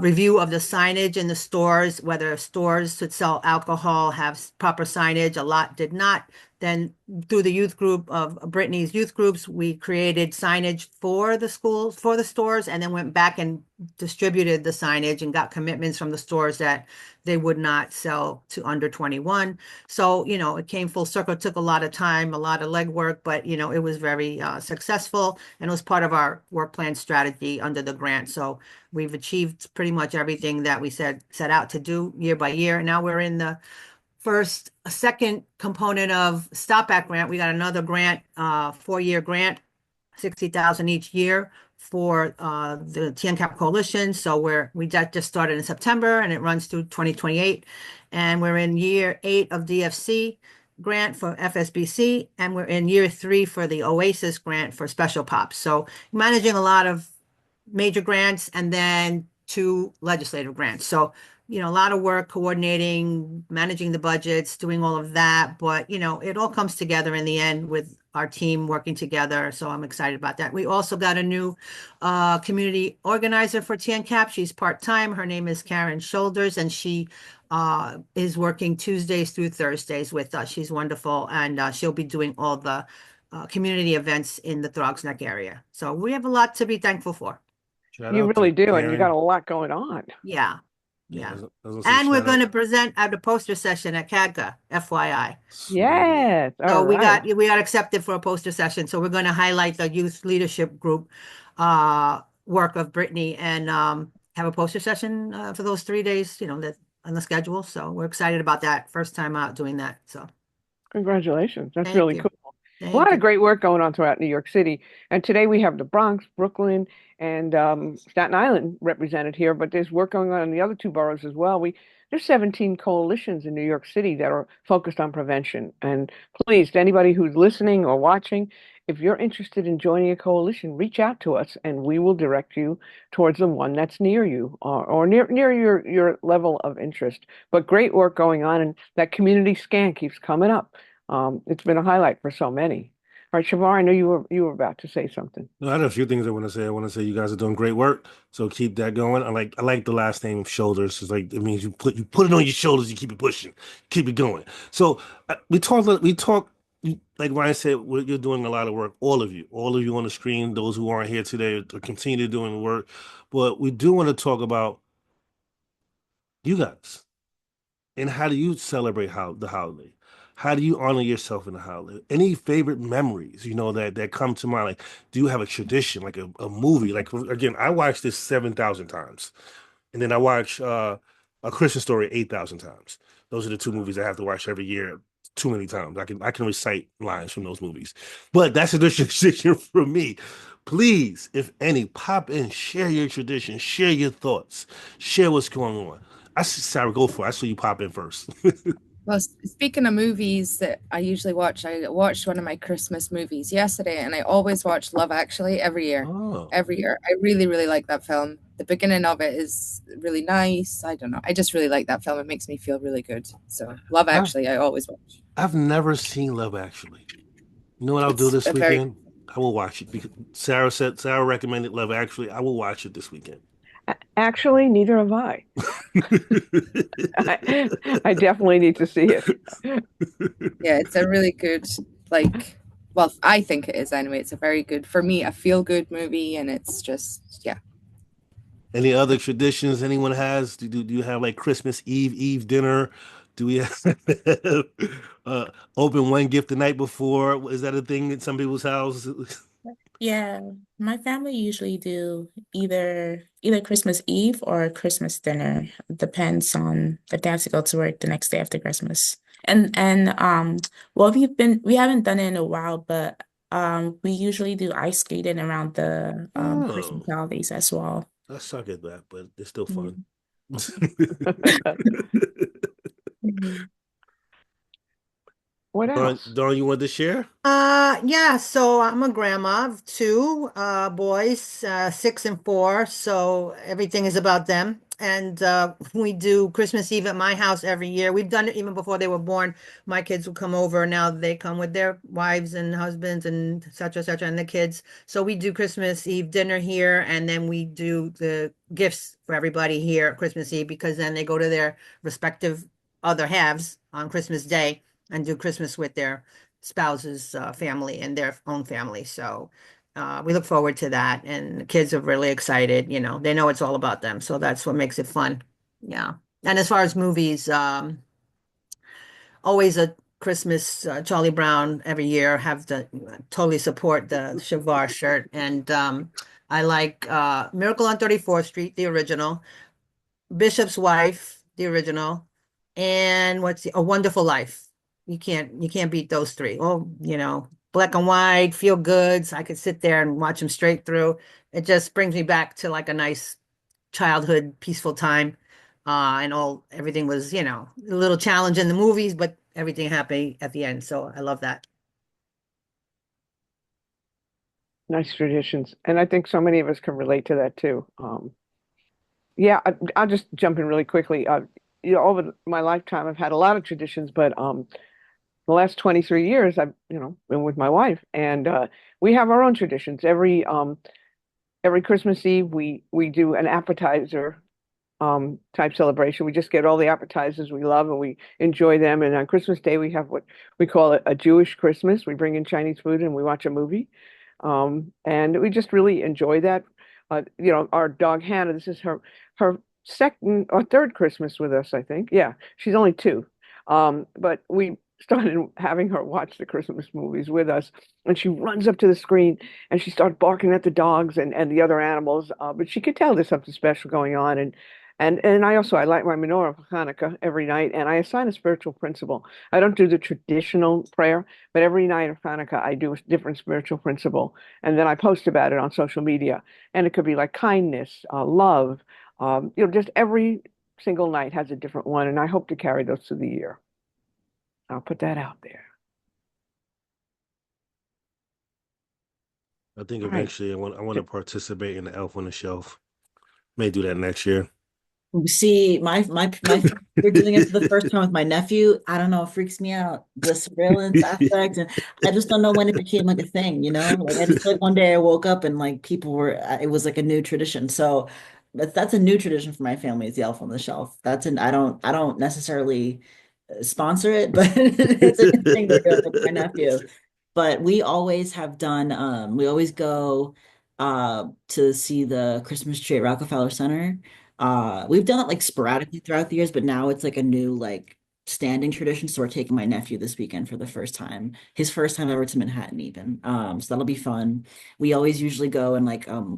review of the signage in the stores, whether stores that sell alcohol have proper signage. A lot did not. Then through the youth group of Brittany's youth groups, we created signage for the schools, for the stores, and then went back and distributed the signage and got commitments from the stores that they would not sell to under 21. So, it came full circle. It took a lot of time, a lot of legwork, but, it was very successful, and it was part of our work plan strategy under the grant. So we've achieved pretty much everything that we set out to do year by year. And now we're in the second component of Stop Act grant. We got another grant, 4-year grant, 60,000 each year for the TNCAP Coalition. So we just started in September and it runs through 2028. And we're in year 8 of DFC grant for FSBC, and we're in year 3 for the OASIS grant for Special Pops. So managing a lot of major grants and then 2 legislative grants. So a lot of work coordinating, managing the budgets, doing all of that. But, it all comes together in the end with our team working together. So I'm excited about that. We also got a new community organizer for TNCAP. She's part-time. Her name is Karen Shoulders, and she is working Tuesdays through Thursdays with us. She's wonderful. And she'll be doing all the community events in the Throgs Neck area. So we have a lot to be thankful for. Shout You out to really do, and you Karen. got a lot going on. Yeah. Yeah, Yeah. I was gonna say And we're shout going to out. present at the poster session at CADCA, FYI. Sweet. Yes. So All we right. got accepted for a poster session. So we're going to highlight the youth leadership group work of Brittany and have a poster session for those 3 days, that on the schedule. So we're excited about that. First time out doing that. So Congratulations. That's thank really you. cool. A Thank lot you. of great work going on throughout New York City. And today we have the Bronx, Brooklyn, and Staten Island represented here, but there's work going on in the other 2 boroughs as well. There's 17 coalitions in New York City that are focused on prevention. And please, to anybody who's listening or watching, if you're interested in joining a coalition, reach out to us and we will direct you towards the one that's near you or near your level of interest. But great work going on, and that community scan keeps coming up. It's been a highlight for so many. All right, Shavar, I know you were about to say something. No, I have a few things I want to say. I want to say you guys are doing great work, so keep that going. I like the last name, Shoulders. It's like it means you put it on your shoulders, you keep it pushing, keep it going. So we talk like Ryan said, you're doing a lot of work. All of you on the screen, those who aren't here today, are continue doing the work. But we do want to talk about you guys and how do you celebrate the holiday? How do you honor yourself in the holiday? Any favorite memories, that come to mind? Like, do you have a tradition, like a movie? Like, again, I watched this 7,000 times. And then I watch A Christmas Story 8,000 times. Those are the 2 movies I have to watch every year too many times. I can recite lines from those movies. But that's a tradition for me. Please, if any, pop in, share your tradition, share your thoughts, share what's going on. Sarah, go for it. I saw you pop in first. Well, speaking of movies that I usually watch, I watched one of my Christmas movies yesterday, and I always watch Love Actually every year. Oh. Every year. I really, really like that film. The beginning of it is really nice. I don't know. I just really like that film. It makes me feel really good. So Love Actually, I always watch. I've never seen Love Actually. You know what I'll do this weekend? I will watch it because Sarah recommended Love Actually. I will watch it this weekend. Actually, neither have I. I definitely need to see it. Yeah, it's a really good, well, I think it is anyway. It's a very good, for me, a feel-good movie, and it's just, yeah. Any other traditions anyone has? Do you have like Christmas Eve dinner? Do we have open one gift the night before? Is that a thing in some people's houses? Yeah, my family usually do either Christmas Eve or Christmas dinner. Depends on if they have to go to work the next day after Christmas. And well, we haven't done it in a while, but we usually do ice skating around the Christmas Oh, holidays as well. I suck at that, but it's still fun. Mhm. What else? Dawn, you want to share? Yeah, so I'm a grandma of two boys, 6 and 4, so everything is about them. And we do Christmas Eve at my house every year. We've done it even before they were born. My kids would come over. Now they come with their wives and husbands and et cetera, and the kids. So we do Christmas Eve dinner here, and then we do the gifts for everybody here at Christmas Eve because then they go to their respective other halves on Christmas Day and do Christmas with their spouse's family and their own family. So we look forward to that. And the kids are really excited. You know, they know it's all about them. So that's what makes it fun. Yeah. And as far as movies, always a Christmas Charlie Brown every year. Have to totally support the Shavar shirt. And I like Miracle on 34th Street, the original, Bishop's Wife, the original, and what's A Wonderful Life. You can't beat those three. Oh, black and white, feel goods. I could sit there and watch them straight through. It just brings me back to like a nice childhood, peaceful time. And everything was, a little challenge in the movies, but everything happy at the end. So I love that. Nice traditions. And I think so many of us can relate to that too. Yeah, I'll just jump in really quickly. Over my lifetime, I've had a lot of traditions, but the last 23 years, I've, been with my wife, and we have our own traditions. Every Christmas Eve, we do an appetizer type celebration. We just get all the appetizers we love and we enjoy them. And on Christmas Day, we have what we call a Jewish Christmas. We bring in Chinese food and we watch a movie. And we just really enjoy that. Our dog Hannah, this is her second or third Christmas with us, I think. Yeah, she's only 2. But we started having her watch the Christmas movies with us, and she runs up to the screen and she starts barking at the dogs and the other animals. But she could tell there's something special going on, and I light my menorah for Hanukkah every night, and I assign a spiritual principle. I don't do the traditional prayer, but every night of Hanukkah I do a different spiritual principle, and then I post about it on social media. And it could be like kindness, love, just every single night has a different one, and I hope to carry those through the year. I'll put that out there. I think All right. eventually I want to participate in the Elf on the Shelf. May do that next year. See, my we're doing it for the first time with my nephew. I don't know, it freaks me out, the surveillance aspect, and I just don't know when it became like a thing, Like I just like one day I woke up and like people were, it was like a new tradition. So that's a new tradition for my family is the Elf on the Shelf. I don't necessarily sponsor it, but it's a good thing to do with my nephew. But we always have done, we always go to see the Christmas tree at Rockefeller Center. We've done it like sporadically throughout the years, but now it's like a new like standing tradition. So we're taking my nephew this weekend for the first time, his first time ever to Manhattan even. So that'll be fun. We always usually go and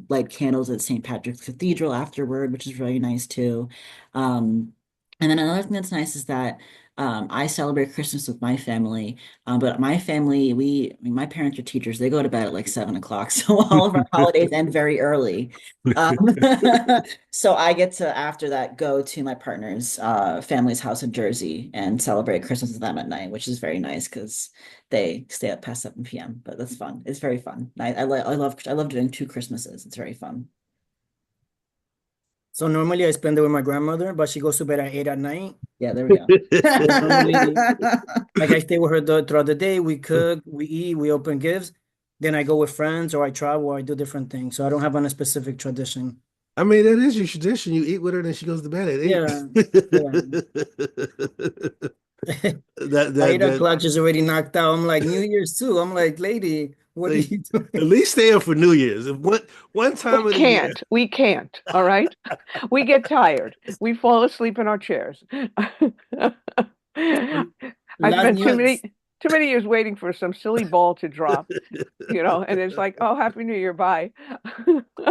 light candles at St. Patrick's Cathedral afterward, which is really nice too. And then another thing that's nice is that I celebrate Christmas with my family, but my family, my parents are teachers. They go to bed at like 7 o'clock, so all of our holidays end very early. Um, so I get to after that go to my partner's family's house in Jersey and celebrate Christmas with them at night, which is very nice because they stay up past 7 p.m. But that's fun. It's very fun. I love doing 2 Christmases. It's very fun. So normally I spend it with my grandmother, but she goes to bed at 8 at night. Yeah, there we go. So normally, like I stay with her throughout the day. We cook, we eat, we open gifts. Then I go with friends or I travel or I do different things. So I don't have a specific tradition. I mean, that is your tradition. You eat with her, then she goes to bed at 8. By 8 o'clock, she's already knocked out. I'm like, New Year's too. I'm like, lady, what are you doing? At least stay up for New Year's. One time We can't. We can't. All right. We get tired. We fall asleep in our chairs. I spent too many years waiting for some silly ball to drop, and it's like, oh, Happy New Year, bye.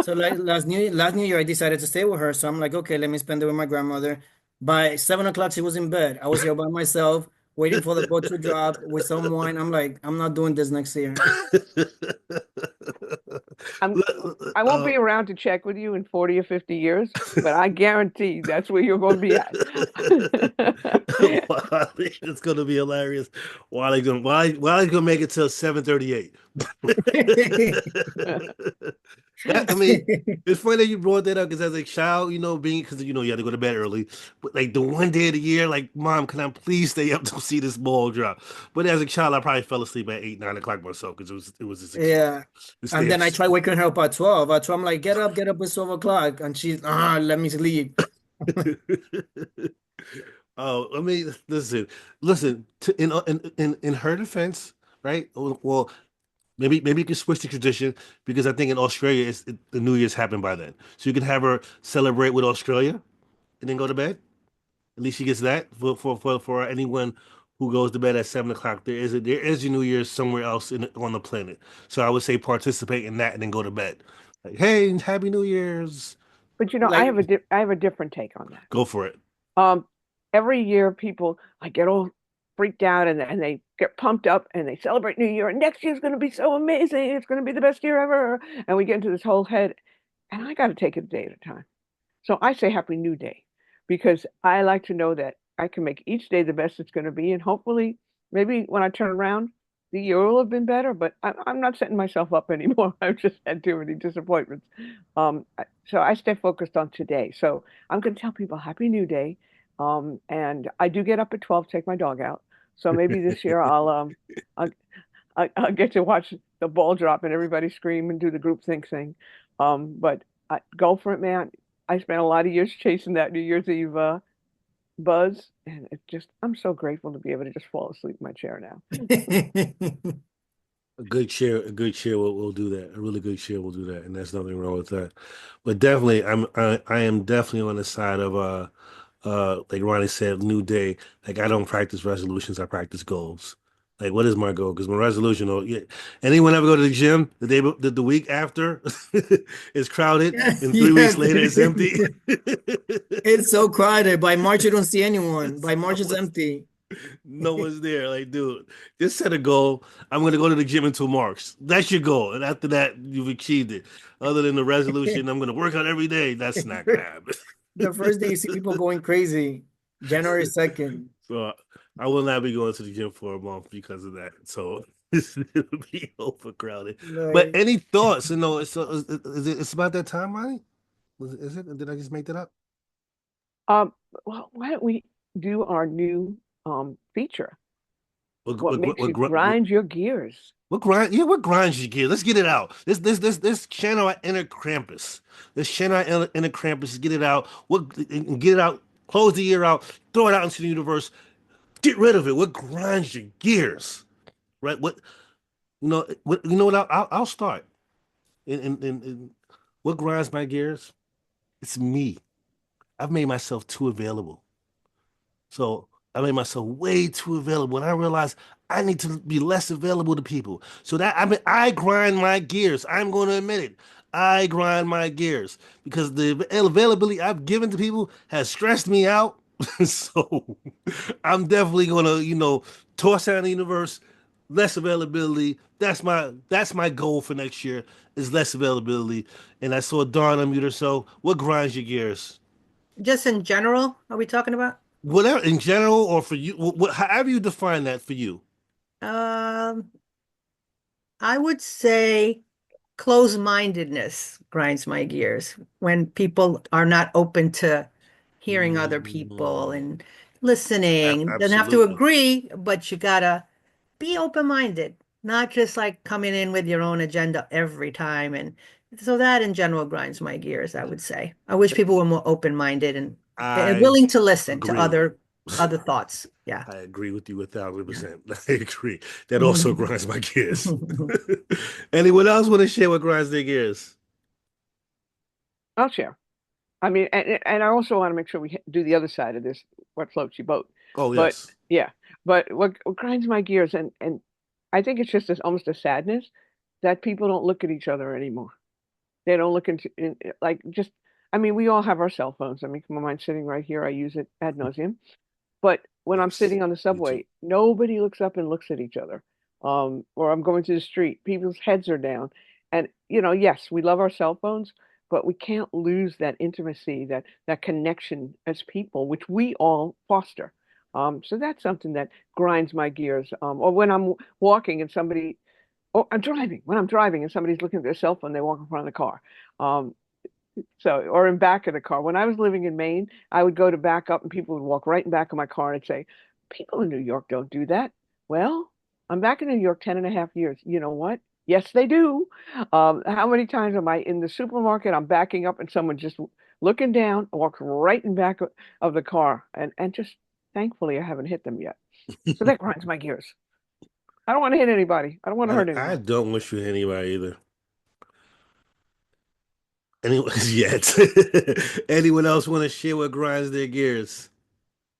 So like last New Year, I decided to stay with her. So I'm like, okay, let me spend it with my grandmother. By 7 o'clock, she was in bed. I was here by myself. waiting for the boat to drop with some wine. I'm like, I'm not doing this next year. I won't be around to check with you in 40 or 50 years, but I guarantee that's where you're going to be at. It's gonna be hilarious. Wiley's gonna make it till 7:38. I mean, it's funny that you brought that up because as a child, being because you had to go to bed early, but like the one day of the year, like, Mom, can I please stay up to see this ball drop? But as a child, I probably fell asleep at 8, 9 o'clock myself because it was just Yeah. to And stay then up. I try waking her up at 12. At 12, I'm like, get up, it's 12 o'clock. And she's, let me sleep. Oh, I mean, listen. In her defense, right? Well, maybe you can switch the tradition because I think in Australia, the New Year's happened by then, so you can have her celebrate with Australia and then go to bed. At least she gets that for anyone who goes to bed at 7 o'clock. There is a New Year's somewhere else on the planet, so I would say participate in that and then go to bed. Like, hey, Happy New Year's. But I Like, have a different take on that. Go for it. Every year people get all freaked out and they get pumped up and they celebrate New Year and next year's going to be so amazing. It's going to be the best year ever. And we get into this whole head, and I got to take it a day at a time. So I say Happy New Day because I like to know that I can make each day the best it's going to be, and hopefully, maybe when I turn around, the year will have been better. But I'm not setting myself up anymore. I've just had too many disappointments. So I stay focused on today. So I'm going to tell people Happy New Day. And I do get up at 12, take my dog out. So maybe this year I'll get to watch the ball drop and everybody scream and do the group think thing. But go for it, man. I spent a lot of years chasing that New Year's Eve buzz, and I'm so grateful to be able to just fall asleep in my chair now. A good chair will do that. A really good chair will do that, and there's nothing wrong with that. But definitely, I am definitely on the side of like Ronnie said, New Day. Like, I don't practice resolutions, I practice goals. Like, what is my goal? Because my resolution, yeah. Anyone ever go to the gym the week after it's crowded, and 3 weeks later it's empty? it's so crowded. By March, you don't see anyone. By March, it's empty. No one's there. Like, dude, just set a goal. I'm gonna go to the gym until March. That's your goal, and after that, you've achieved it. Other than the resolution, I'm gonna work out every day. That's not gonna happen. The first day you see people going crazy, January 2nd. So I will not be going to the gym for a month because of that. So it'll be overcrowded. But any thoughts? It's about that time, Ronnie? Is it? Did I just make that up? Well, why don't we do our new feature? What makes you grind your gears? What grinds your gears? Let's get it out. This channel our inner Krampus. This channel our inner Krampus. Get it out. Get it out. Close the year out. Throw it out into the universe. Get rid of it. What grinds your gears? Right? What I'll start. And what grinds my gears? It's me. I've made myself too available. So I made myself way too available, and I realized I need to be less available to people. So I grind my gears. I'm going to admit it. I grind my gears because the availability I've given to people has stressed me out. So I'm definitely going to, toss out in the universe, less availability. That's my goal for next year is less availability. And I saw Dawn unmute herself. What grinds your gears? Just in general, are we talking about? Whatever, in general, or for you, however you define that for you. I would say closed-mindedness grinds my gears when people are not open to hearing other people and listening. Doesn't have to Absolutely. agree, but you gotta be open-minded, not just like coming in with your own agenda every time. And so that in general grinds my gears, I would say. I wish people were more open-minded and I willing to listen to agree. other thoughts. Yeah. I agree with you 1,000%. I agree. That also grinds my gears. Anyone else want to share what grinds their gears? I'll share. I mean, and I also want to make sure we do the other side of this, what floats your boat. Oh, But yes. yeah, but what grinds my gears, and I think it's just almost a sadness that people don't look at each other anymore. They don't look I mean, we all have our cell phones. I mean, come on, mine's sitting right here. I use it ad nauseum. But when I'm Yes, sitting on the me too. subway, nobody looks up and looks at each other. Or I'm going to the street, people's heads are down. And yes, we love our cell phones, but we can't lose that intimacy, that connection as people, which we all foster. So that's something that grinds my gears. Or when I'm walking and somebody, or I'm driving, when I'm driving and somebody's looking at their cell phone, they walk in front of the car. Or in back of the car. When I was living in Maine, I would go to back up and people would walk right in back of my car and say, people in New York don't do that. Well, I'm back in New York 10.5 years. You know what? Yes, they do. How many times am I in the supermarket? I'm backing up and someone just looking down, walks right in back of the car. And just thankfully, I haven't hit them yet. So that grinds my gears. I don't want to hit anybody. I don't want to hurt I anyone. don't wish you anybody either. Anyone yet? Anyone else want to share what grinds their gears?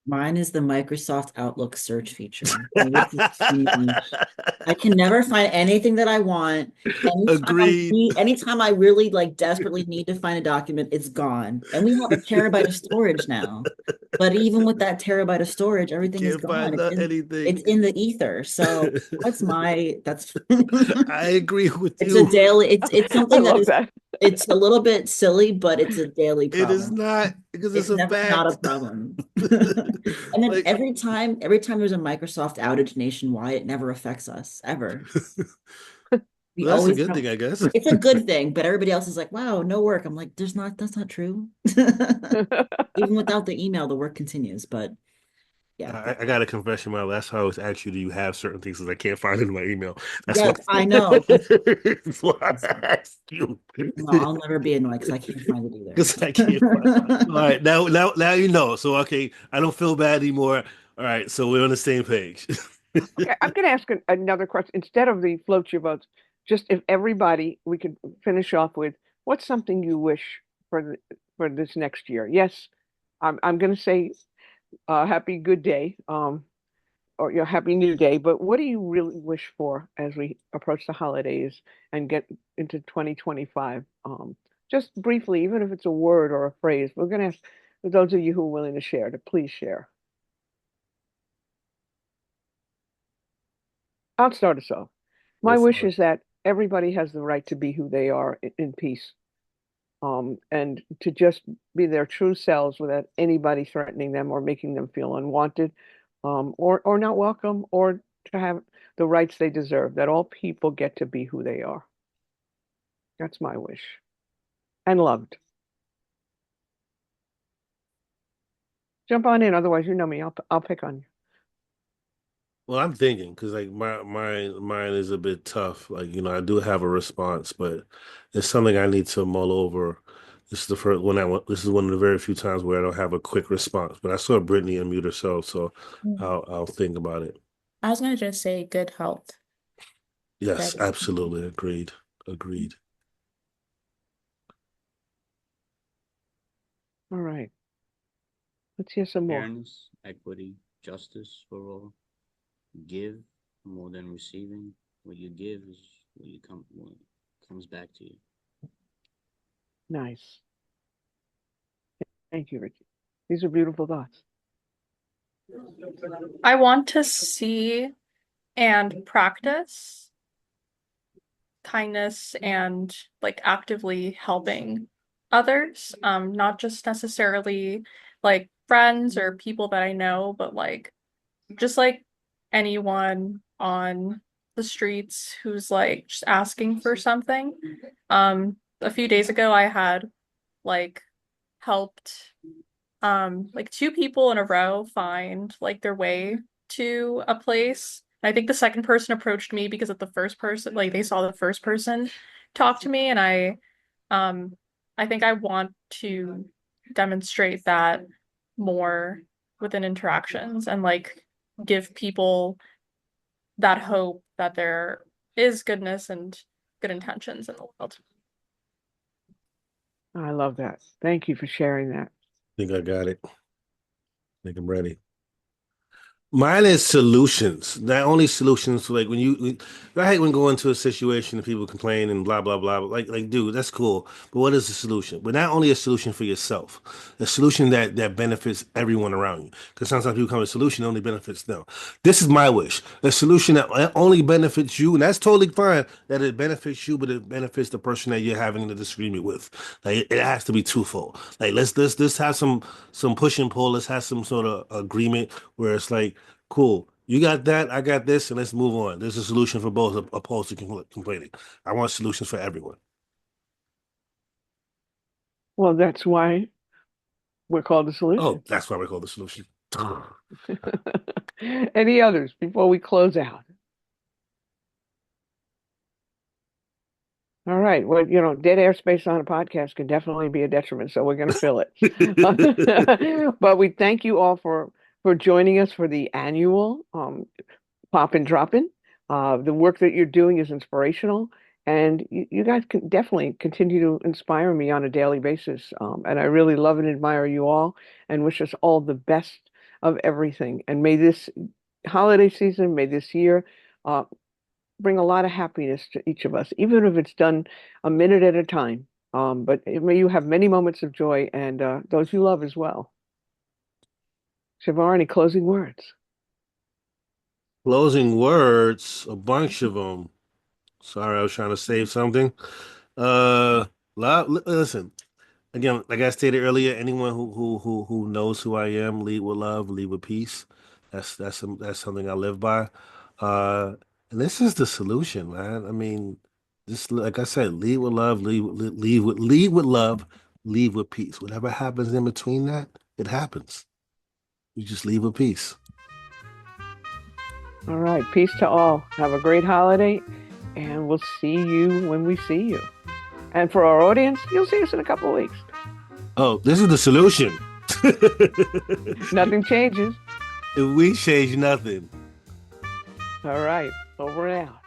Mine is the Microsoft Outlook search feature. It is huge. I can never find anything that I want. Agreed. Anytime I really desperately need to find a document, it's gone. And we have a terabyte of storage now. But even with that terabyte of storage, everything is Can't gone. find anything. It's in the ether. So that's I agree with it's you. a daily, it's something I love that. it's a little bit silly, but it's a daily It problem. is not, because it's a never fact. not a problem. And then every time there's a Microsoft outage nationwide, it never affects us ever. We Well, that's a always good have- thing, I guess. It's a good thing, but everybody else is like, wow, no work. I'm like, that's not true. Even without the email, the work continues. But yeah. I got a confession, my last time I always ask you, do you have certain things that I can't find in my email? That's Yes, why I know. that's why I asked you. No, I'll never be annoyed because I can't find it either. Because I can't find it. All right, now you know. So okay, I don't feel bad anymore. All right, so we're on the same page. Okay, I'm going to ask another question. Instead of the float your boats, just if everybody, we could finish off with, what's something you wish for this next year? Yes, I'm going to say happy good day, or happy new day. But what do you really wish for as we approach the holidays and get into 2025? Just briefly, even if it's a word or a phrase, we're going to ask for those of you who are willing to share to please share. I'll start us off. My Go wish for it. is that everybody has the right to be who they are in peace, and to just be their true selves without anybody threatening them or making them feel unwanted, or not welcome, or to have the rights they deserve, that all people get to be who they are. That's my wish. And loved. Jump on in, otherwise you know me, I'll pick on you. Well, I'm thinking because mine is a bit tough. I do have a response, but it's something I need to mull over. This is the first one this is one of the very few times where I don't have a quick response. But I saw Brittany unmute herself, so I'll think about it. I was gonna just say good health. Yes, That- absolutely. Agreed. All right. Let's hear some more. Fairness, equity, justice for all. Give more than receiving. What you give is what comes back to you. Nice. Thank you, Ricky. These are beautiful thoughts. I want to see and practice kindness and actively helping others, not just necessarily friends or people that I know, but just anyone on the streets who's just asking for something. A few days ago I had helped 2 people in a row find their way to a place. I think the second person approached me because of the first person, they saw the first person talk to me, and I think I want to demonstrate that more within interactions and give people that hope that there is goodness and good intentions in the world. I love that. Thank you for sharing that. I think I got it. I think I'm ready. Mine is solutions, not only solutions. Like I hate when going into a situation and people complain and blah blah blah. Like, dude, that's cool, but what is the solution? But not only a solution for yourself, a solution that benefits everyone around you. Because sometimes people come with a solution that only benefits them. This is my wish: a solution that only benefits you, and that's totally fine. That it benefits you, but it benefits the person that you're having the disagreement with. Like it has to be twofold. Like let's have some push and pull. Let's have some sort of agreement where it's like, cool, you got that, I got this, and let's move on. There's a solution for both, opposed to complaining. I want solutions for everyone. Well, that's why we're called the solution. Oh, that's why we call the solution. Any others before we close out? All right. Well, dead airspace on a podcast can definitely be a detriment, so we're going to fill it. But we thank you all for joining us for the annual Pop and Drop-In. The work that you're doing is inspirational, and you guys can definitely continue to inspire me on a daily basis. And I really love and admire you all, and wish us all the best of everything. And may this holiday season, may this year, bring a lot of happiness to each of us, even if it's done a minute at a time. But may you have many moments of joy, and those you love as well. Shavar, any closing words? Closing words, a bunch of them. Sorry, I was trying to save something. Listen. Again, like I stated earlier, anyone who knows who I am, lead with love, lead with peace. That's something I live by. And this is the solution, man. I mean, just like I said, lead with love, lead with love, lead with peace. Whatever happens in between that, it happens. You just leave with peace. All right. Peace to all. Have a great holiday, and we'll see you when we see you. And for our audience, you'll see us in a couple of weeks. Oh, this is the solution. Nothing changes. If we change nothing. All right. Over and out.